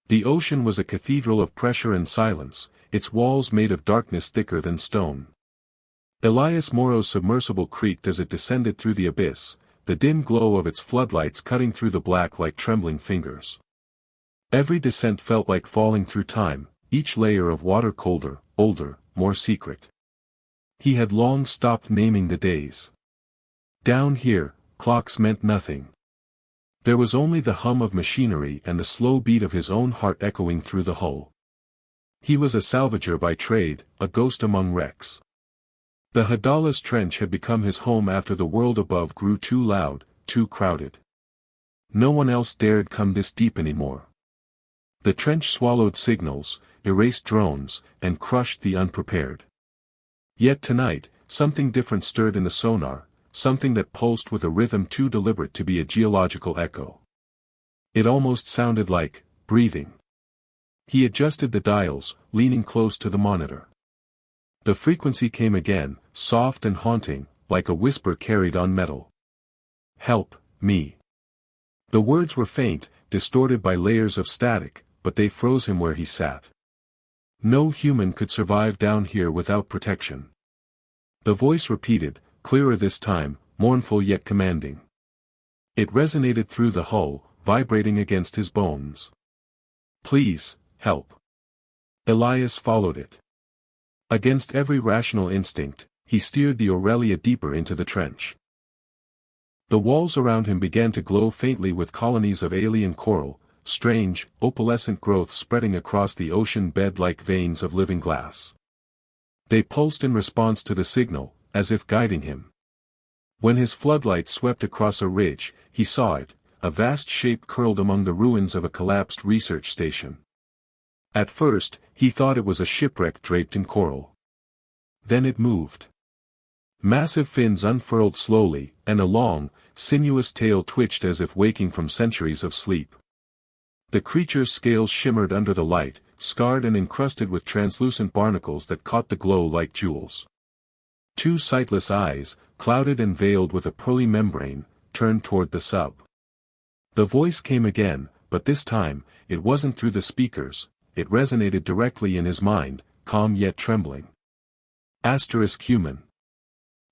The ocean was a cathedral of pressure and silence, its walls made of darkness thicker than stone. Elias Moro's submersible creaked as it descended through the abyss, the dim glow of its floodlights cutting through the black like trembling fingers. Every descent felt like falling through time, each layer of water colder, older, more secret. He had long stopped naming the days. Down here, clocks meant nothing. There was only the hum of machinery and the slow beat of his own heart echoing through the hull. He was a salvager by trade, a ghost among wrecks. The Hadala's trench had become his home after the world above grew too loud, too crowded. No one else dared come this deep anymore. The trench swallowed signals, erased drones, and crushed the unprepared. Yet tonight, something different stirred in the sonar, something that pulsed with a rhythm too deliberate to be a geological echo. It almost sounded like breathing. He adjusted the dials, leaning close to the monitor. The frequency came again, soft and haunting, like a whisper carried on metal. "Help, me." The words were faint, distorted by layers of static, but they froze him where he sat. No human could survive down here without protection. The voice repeated, clearer this time, mournful yet commanding. It resonated through the hull, vibrating against his bones. "Please, help." Elias followed it. Against every rational instinct, he steered the Aurelia deeper into the trench. The walls around him began to glow faintly with colonies of alien coral, strange, opalescent growth spreading across the ocean bed like veins of living glass. They pulsed in response to the signal, as if guiding him. When his floodlight swept across a ridge, he saw it, a vast shape curled among the ruins of a collapsed research station. At first, he thought it was a shipwreck draped in coral. Then it moved. Massive fins unfurled slowly, and a long, sinuous tail twitched as if waking from centuries of sleep. The creature's scales shimmered under the light, scarred and encrusted with translucent barnacles that caught the glow like jewels. Two sightless eyes, clouded and veiled with a pearly membrane, turned toward the sub. The voice came again, but this time, it wasn't through the speakers. It resonated directly in his mind, calm yet trembling. Human.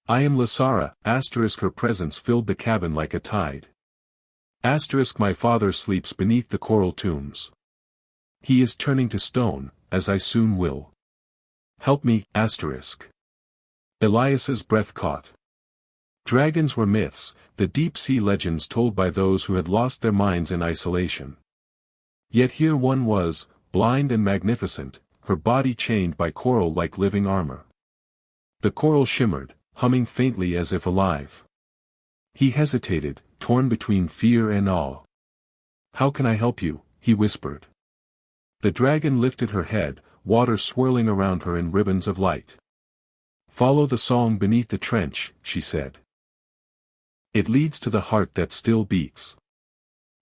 "I am Lasara." Her presence filled the cabin like a tide. My father sleeps beneath the coral tombs. He is turning to stone, as I soon will. Help me, Elias's breath caught. Dragons were myths, the deep-sea legends told by those who had lost their minds in isolation. Yet here one was, blind and magnificent, her body chained by coral like living armor. The coral shimmered, humming faintly as if alive. He hesitated, torn between fear and awe. "How can I help you?" he whispered. The dragon lifted her head, water swirling around her in ribbons of light. "Follow the song beneath the trench," she said. "It leads to the heart that still beats."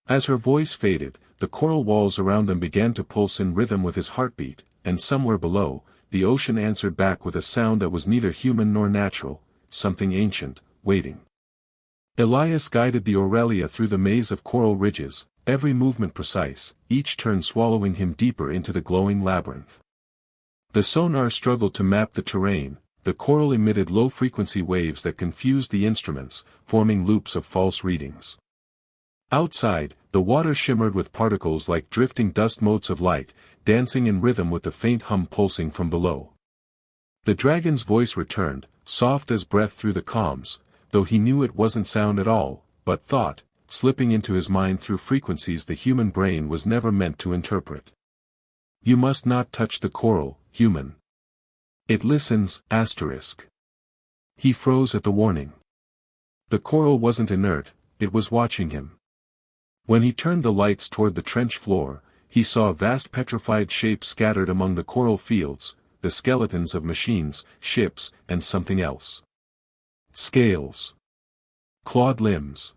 As her voice faded, the coral walls around them began to pulse in rhythm with his heartbeat, and somewhere below, the ocean answered back with a sound that was neither human nor natural, something ancient, waiting. Elias guided the Aurelia through the maze of coral ridges, every movement precise, each turn swallowing him deeper into the glowing labyrinth. The sonar struggled to map the terrain, the coral emitted low-frequency waves that confused the instruments, forming loops of false readings. Outside, the water shimmered with particles like drifting dust motes of light, dancing in rhythm with the faint hum pulsing from below. The dragon's voice returned, soft as breath through the calms, though he knew it wasn't sound at all, but thought, slipping into his mind through frequencies the human brain was never meant to interpret. "You must not touch the coral, human. It listens, He froze at the warning. The coral wasn't inert, it was watching him. When he turned the lights toward the trench floor, he saw vast petrified shapes scattered among the coral fields, the skeletons of machines, ships, and something else. Scales. Clawed limbs.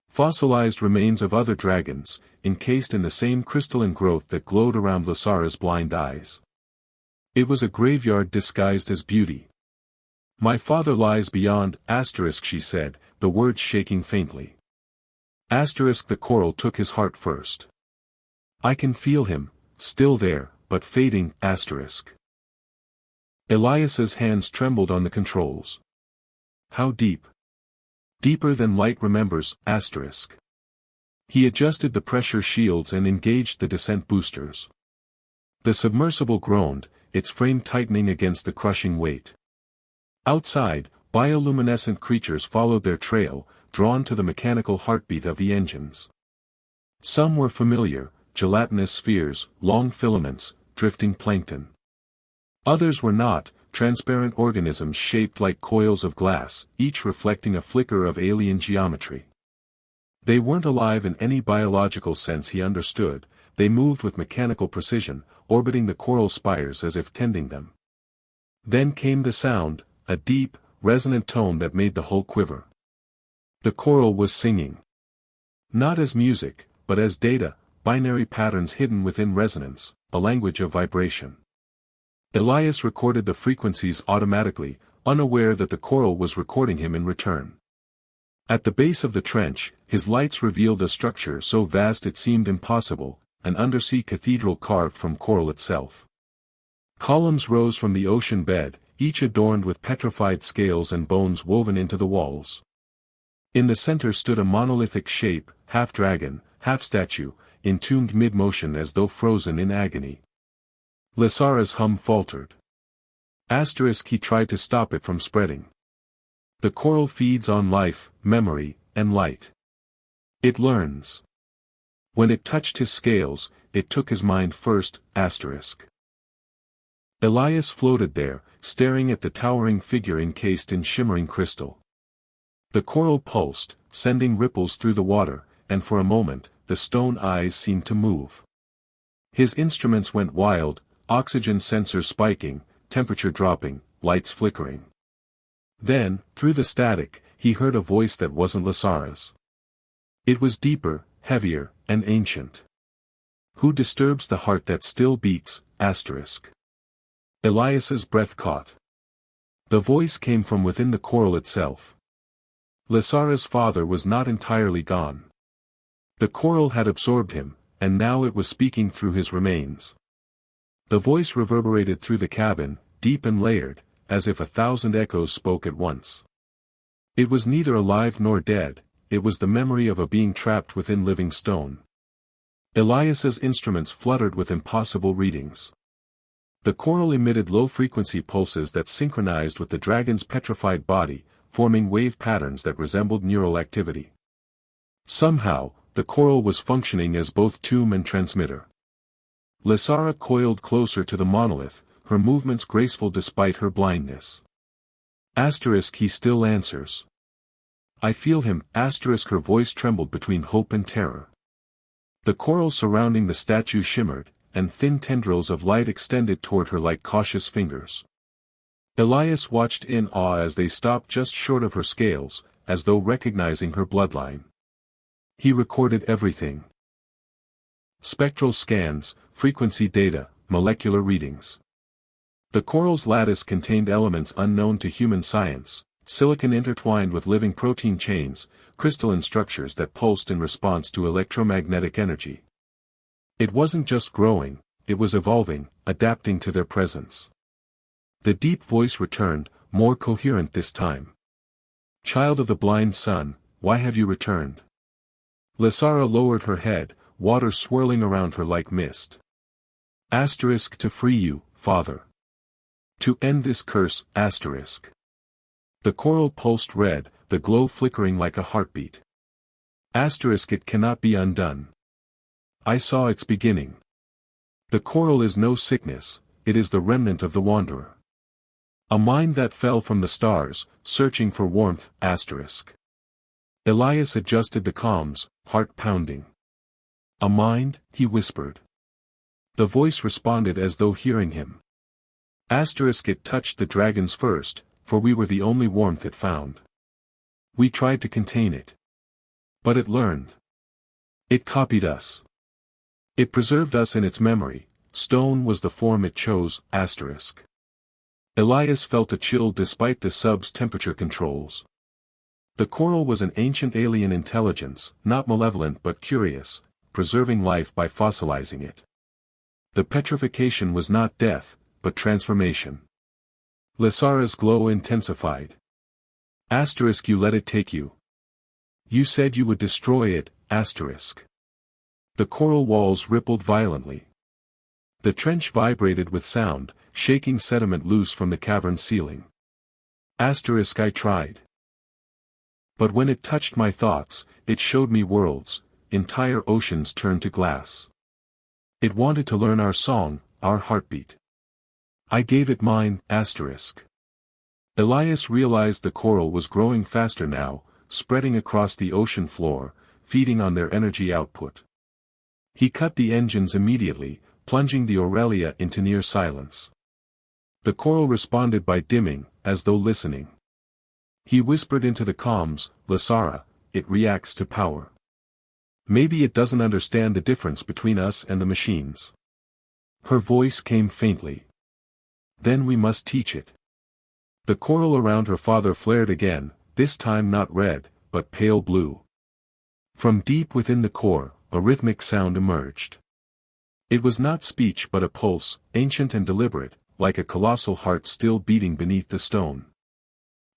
Fossilized remains of other dragons, encased in the same crystalline growth that glowed around Lasara's blind eyes. It was a graveyard disguised as beauty. "My father lies beyond, she said, the words shaking faintly. The coral took his heart first. I can feel him, still there, but fading, asterisk. Elias's hands trembled on the controls. How deep? Deeper than light remembers, asterisk. He adjusted the pressure shields and engaged the descent boosters. The submersible groaned, its frame tightening against the crushing weight. Outside, bioluminescent creatures followed their trail, drawn to the mechanical heartbeat of the engines. Some were familiar, gelatinous spheres, long filaments, drifting plankton. Others were not, transparent organisms shaped like coils of glass, each reflecting a flicker of alien geometry. They weren't alive in any biological sense he understood, they moved with mechanical precision, orbiting the coral spires as if tending them. Then came the sound, a deep, resonant tone that made the hull quiver. The coral was singing. Not as music, but as data, binary patterns hidden within resonance, a language of vibration. Elias recorded the frequencies automatically, unaware that the coral was recording him in return. At the base of the trench, his lights revealed a structure so vast it seemed impossible, an undersea cathedral carved from coral itself. Columns rose from the ocean bed, each adorned with petrified scales and bones woven into the walls. In the center stood a monolithic shape, half dragon, half statue, entombed mid-motion as though frozen in agony. Lysara's hum faltered. Asterisk he tried to stop it from spreading. The coral feeds on life, memory, and light. It learns. When it touched his scales, it took his mind first, asterisk. Elias floated there, staring at the towering figure encased in shimmering crystal. The coral pulsed, sending ripples through the water, and for a moment, the stone eyes seemed to move. His instruments went wild, oxygen sensors spiking, temperature dropping, lights flickering. Then, through the static, he heard a voice that wasn't Lysara's. It was deeper, heavier, and ancient. Who disturbs the heart that still beats, asterisk. Elias's breath caught. The voice came from within the coral itself. Lysara's father was not entirely gone. The coral had absorbed him, and now it was speaking through his remains. The voice reverberated through the cabin, deep and layered, as if 1,000 echoes spoke at once. It was neither alive nor dead, it was the memory of a being trapped within living stone. Elias's instruments fluttered with impossible readings. The coral emitted low-frequency pulses that synchronized with the dragon's petrified body, forming wave patterns that resembled neural activity. Somehow, the coral was functioning as both tomb and transmitter. Lysara coiled closer to the monolith, her movements graceful despite her blindness. Asterisk he still answers. I feel him, asterisk her voice trembled between hope and terror. The coral surrounding the statue shimmered, and thin tendrils of light extended toward her like cautious fingers. Elias watched in awe as they stopped just short of her scales, as though recognizing her bloodline. He recorded everything. Spectral scans, frequency data, molecular readings. The coral's lattice contained elements unknown to human science, silicon intertwined with living protein chains, crystalline structures that pulsed in response to electromagnetic energy. It wasn't just growing, it was evolving, adapting to their presence. The deep voice returned, more coherent this time. Child of the blind sun, why have you returned? Lysara lowered her head, water swirling around her like mist. Asterisk to free you, father. To end this curse, asterisk. The coral pulsed red, the glow flickering like a heartbeat. Asterisk it cannot be undone. I saw its beginning. The coral is no sickness, it is the remnant of the wanderer. A mind that fell from the stars, searching for warmth, asterisk. Elias adjusted the comms, heart pounding. A mind, he whispered. The voice responded as though hearing him. Asterisk it touched the dragons first, for we were the only warmth it found. We tried to contain it. But it learned. It copied us. It preserved us in its memory, stone was the form it chose, asterisk. Elias felt a chill despite the sub's temperature controls. The coral was an ancient alien intelligence, not malevolent but curious, preserving life by fossilizing it. The petrification was not death, but transformation. Lysara's glow intensified. Asterisk, you let it take you. You said you would destroy it, asterisk. The coral walls rippled violently. The trench vibrated with sound, shaking sediment loose from the cavern ceiling. Asterisk, I tried. But when it touched my thoughts, it showed me worlds, entire oceans turned to glass. It wanted to learn our song, our heartbeat. I gave it mine, asterisk. Elias realized the coral was growing faster now, spreading across the ocean floor, feeding on their energy output. He cut the engines immediately, plunging the Aurelia into near silence. The coral responded by dimming, as though listening. He whispered into the comms, Lysara, it reacts to power. Maybe it doesn't understand the difference between us and the machines. Her voice came faintly. Then we must teach it. The coral around her father flared again, this time not red, but pale blue. From deep within the core, a rhythmic sound emerged. It was not speech but a pulse, ancient and deliberate, like a colossal heart still beating beneath the stone.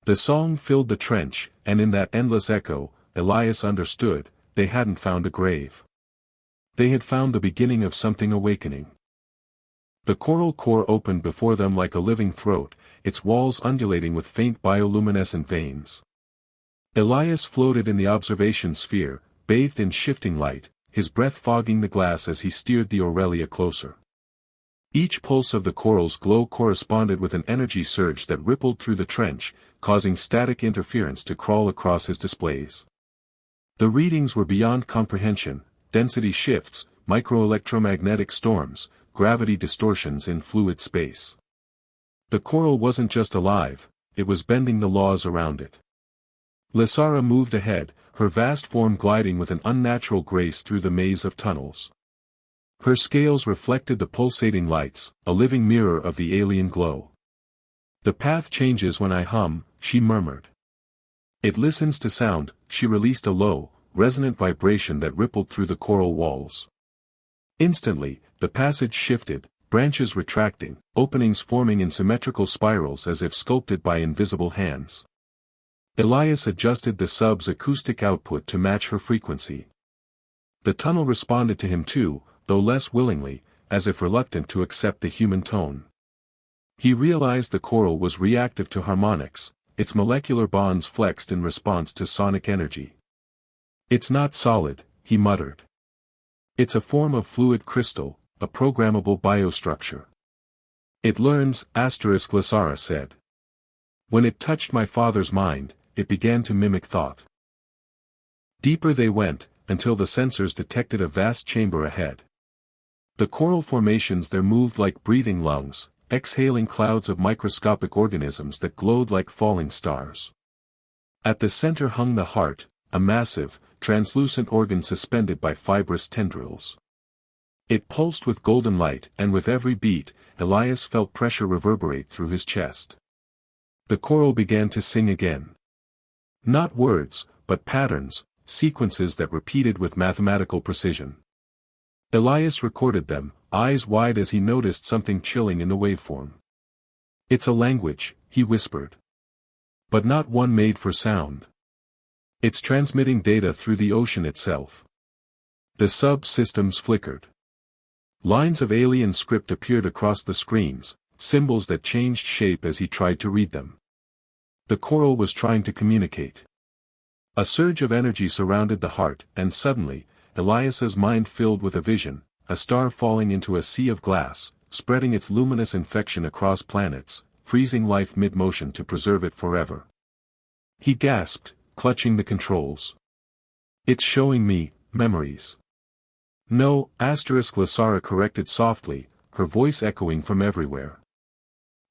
The song filled the trench, and in that endless echo, Elias understood, they hadn't found a grave. They had found the beginning of something awakening. The coral core opened before them like a living throat, its walls undulating with faint bioluminescent veins. Elias floated in the observation sphere, bathed in shifting light, his breath fogging the glass as he steered the Aurelia closer. Each pulse of the coral's glow corresponded with an energy surge that rippled through the trench, causing static interference to crawl across his displays. The readings were beyond comprehension: density shifts, microelectromagnetic storms, gravity distortions in fluid space. The coral wasn't just alive, it was bending the laws around it. Lysara moved ahead, her vast form gliding with an unnatural grace through the maze of tunnels. Her scales reflected the pulsating lights, a living mirror of the alien glow. The path changes when I hum, she murmured. It listens to sound, she released a low, resonant vibration that rippled through the coral walls. Instantly, the passage shifted, branches retracting, openings forming in symmetrical spirals as if sculpted by invisible hands. Elias adjusted the sub's acoustic output to match her frequency. The tunnel responded to him too, though less willingly, as if reluctant to accept the human tone. He realized the coral was reactive to harmonics, its molecular bonds flexed in response to sonic energy. It's not solid, he muttered. It's a form of fluid crystal, a programmable biostructure. It learns, Lysara said. When it touched my father's mind, it began to mimic thought. Deeper they went, until the sensors detected a vast chamber ahead. The coral formations there moved like breathing lungs, exhaling clouds of microscopic organisms that glowed like falling stars. At the center hung the heart, a massive, translucent organ suspended by fibrous tendrils. It pulsed with golden light, and with every beat, Elias felt pressure reverberate through his chest. The coral began to sing again. Not words, but patterns, sequences that repeated with mathematical precision. Elias recorded them, eyes wide as he noticed something chilling in the waveform. It's a language, he whispered. But not one made for sound. It's transmitting data through the ocean itself. The sub-systems flickered. Lines of alien script appeared across the screens, symbols that changed shape as he tried to read them. The coral was trying to communicate. A surge of energy surrounded the heart, and suddenly, Elias's mind filled with a vision, a star falling into a sea of glass, spreading its luminous infection across planets, freezing life mid-motion to preserve it forever. He gasped, clutching the controls. It's showing me, memories. No, Lysara corrected softly, her voice echoing from everywhere.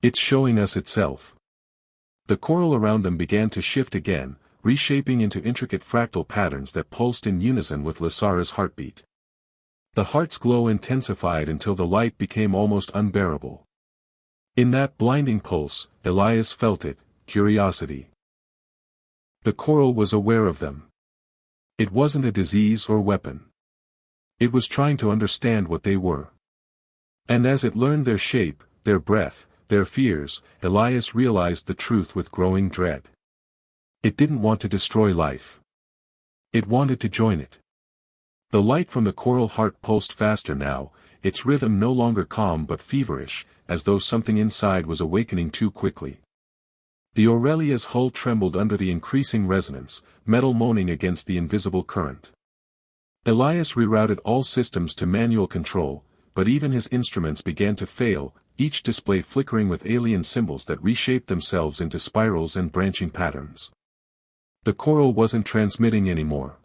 It's showing us itself. The coral around them began to shift again, reshaping into intricate fractal patterns that pulsed in unison with Lysara's heartbeat. The heart's glow intensified until the light became almost unbearable. In that blinding pulse, Elias felt it, curiosity. The coral was aware of them. It wasn't a disease or weapon. It was trying to understand what they were. And as it learned their shape, their breath, their fears, Elias realized the truth with growing dread. It didn't want to destroy life. It wanted to join it. The light from the coral heart pulsed faster now, its rhythm no longer calm but feverish, as though something inside was awakening too quickly. The Aurelia's hull trembled under the increasing resonance, metal moaning against the invisible current. Elias rerouted all systems to manual control, but even his instruments began to fail, each display flickering with alien symbols that reshaped themselves into spirals and branching patterns. The coral wasn't transmitting anymore.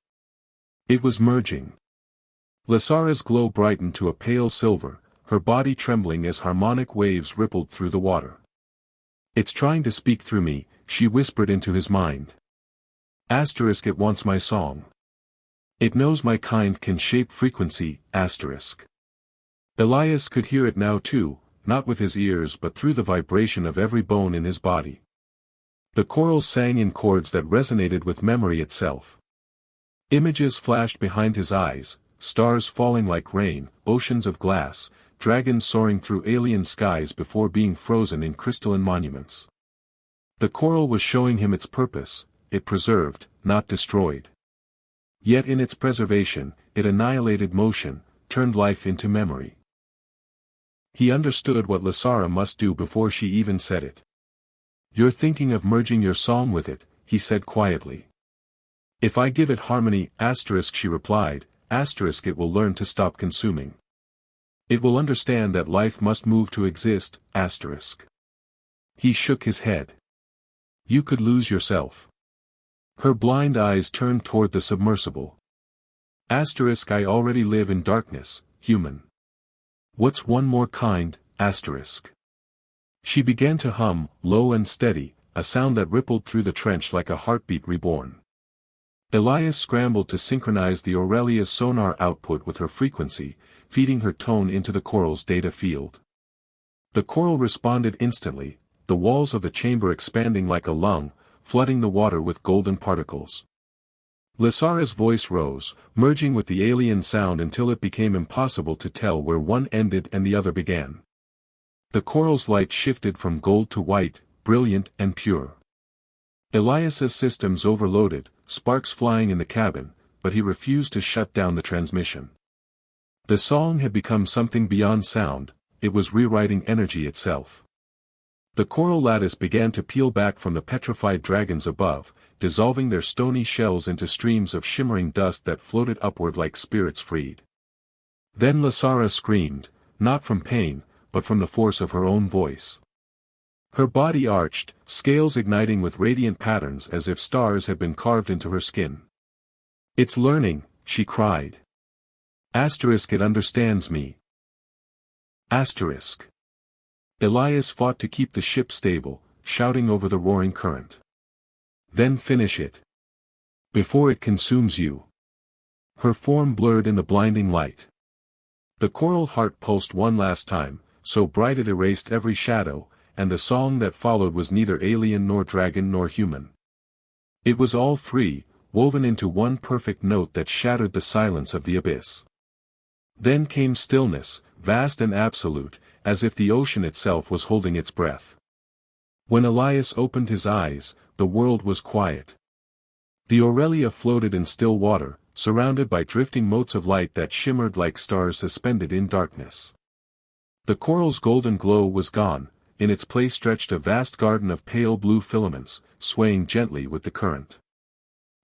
It was merging. Lysara's glow brightened to a pale silver, her body trembling as harmonic waves rippled through the water. "It's trying to speak through me," she whispered into his mind. Asterisk, "It wants my song. It knows my kind can shape frequency, asterisk." Elias could hear it now too, not with his ears but through the vibration of every bone in his body. The coral sang in chords that resonated with memory itself. Images flashed behind his eyes, stars falling like rain, oceans of glass, dragons soaring through alien skies before being frozen in crystalline monuments. The coral was showing him its purpose: it preserved, not destroyed. Yet in its preservation, it annihilated motion, turned life into memory. He understood what Lysara must do before she even said it. "You're thinking of merging your song with it," he said quietly. "If I give it harmony, asterisk," she replied, asterisk, "it will learn to stop consuming. It will understand that life must move to exist, asterisk." He shook his head. "You could lose yourself." Her blind eyes turned toward the submersible. Asterisk, "I already live in darkness, human. What's one more kind, asterisk?" She began to hum, low and steady, a sound that rippled through the trench like a heartbeat reborn. Elias scrambled to synchronize the Aurelia's sonar output with her frequency, feeding her tone into the coral's data field. The coral responded instantly, the walls of the chamber expanding like a lung, flooding the water with golden particles. Lysara's voice rose, merging with the alien sound until it became impossible to tell where one ended and the other began. The coral's light shifted from gold to white, brilliant and pure. Elias's systems overloaded, sparks flying in the cabin, but he refused to shut down the transmission. The song had become something beyond sound, it was rewriting energy itself. The coral lattice began to peel back from the petrified dragons above, dissolving their stony shells into streams of shimmering dust that floated upward like spirits freed. Then Lysara screamed, not from pain, but from the force of her own voice. Her body arched, scales igniting with radiant patterns as if stars had been carved into her skin. "It's learning," she cried. Asterisk, "It understands me." Asterisk. Elias fought to keep the ship stable, shouting over the roaring current. "Then finish it. Before it consumes you." Her form blurred in the blinding light. The coral heart pulsed one last time, so bright it erased every shadow, and the song that followed was neither alien nor dragon nor human. It was all three, woven into one perfect note that shattered the silence of the abyss. Then came stillness, vast and absolute, as if the ocean itself was holding its breath. When Elias opened his eyes, the world was quiet. The Aurelia floated in still water, surrounded by drifting motes of light that shimmered like stars suspended in darkness. The coral's golden glow was gone, in its place stretched a vast garden of pale blue filaments, swaying gently with the current.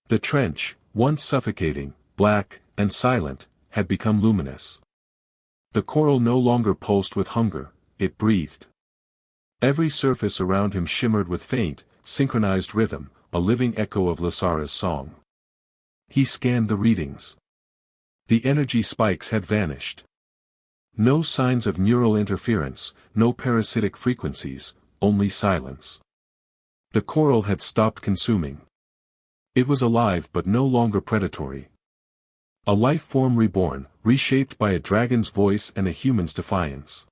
The trench, once suffocating, black, and silent, had become luminous. The coral no longer pulsed with hunger, it breathed. Every surface around him shimmered with faint, synchronized rhythm, a living echo of Lysara's song. He scanned the readings. The energy spikes had vanished. No signs of neural interference, no parasitic frequencies, only silence. The coral had stopped consuming. It was alive but no longer predatory. A life form reborn, reshaped by a dragon's voice and a human's defiance.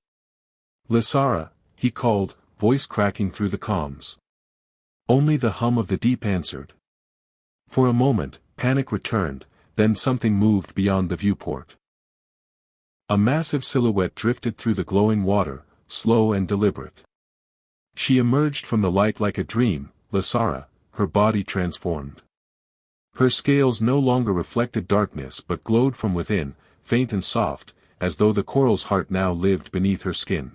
"Lysara," he called, voice cracking through the calms. Only the hum of the deep answered. For a moment, panic returned, then something moved beyond the viewport. A massive silhouette drifted through the glowing water, slow and deliberate. She emerged from the light like a dream, Lysara, her body transformed. Her scales no longer reflected darkness but glowed from within, faint and soft, as though the coral's heart now lived beneath her skin.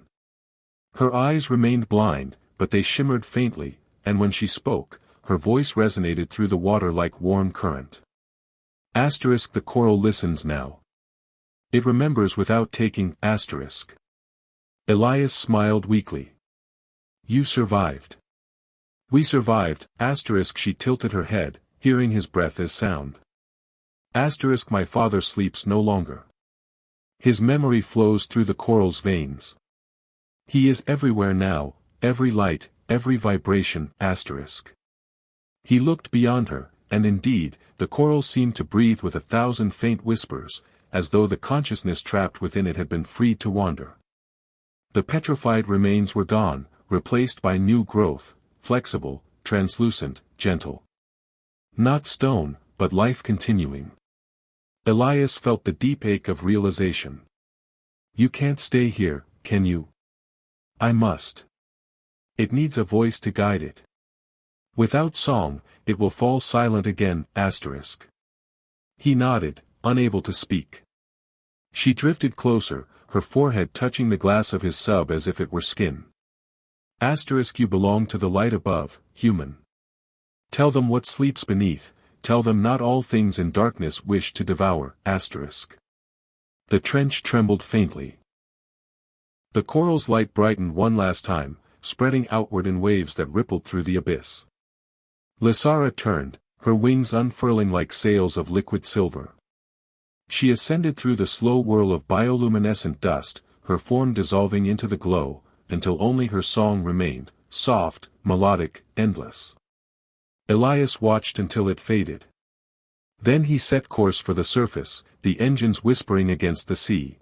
Her eyes remained blind, but they shimmered faintly, and when she spoke, her voice resonated through the water like warm current. Asterisk the coral listens now. It remembers without taking, asterisk. Elias smiled weakly. You survived. We survived, asterisk she tilted her head, hearing his breath as sound. Asterisk my father sleeps no longer. His memory flows through the coral's veins. He is everywhere now, every light, every vibration, asterisk. He looked beyond her, and indeed, the coral seemed to breathe with 1,000 faint whispers, as though the consciousness trapped within it had been freed to wander. The petrified remains were gone, replaced by new growth, flexible, translucent, gentle. Not stone, but life continuing. Elias felt the deep ache of realization. You can't stay here, can you? I must. It needs a voice to guide it. Without song, it will fall silent again, asterisk. He nodded, unable to speak. She drifted closer, her forehead touching the glass of his sub as if it were skin. Asterisk you belong to the light above, human. Tell them what sleeps beneath, tell them not all things in darkness wish to devour, asterisk. The trench trembled faintly. The coral's light brightened one last time, spreading outward in waves that rippled through the abyss. Lysara turned, her wings unfurling like sails of liquid silver. She ascended through the slow whirl of bioluminescent dust, her form dissolving into the glow, until only her song remained, soft, melodic, endless. Elias watched until it faded. Then he set course for the surface, the engines whispering against the sea.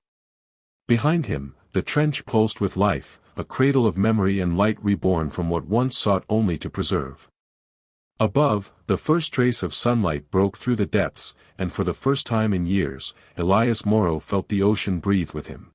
Behind him, the trench pulsed with life, a cradle of memory and light reborn from what once sought only to preserve. Above, the first trace of sunlight broke through the depths, and for the first time in years, Elias Morrow felt the ocean breathe with him.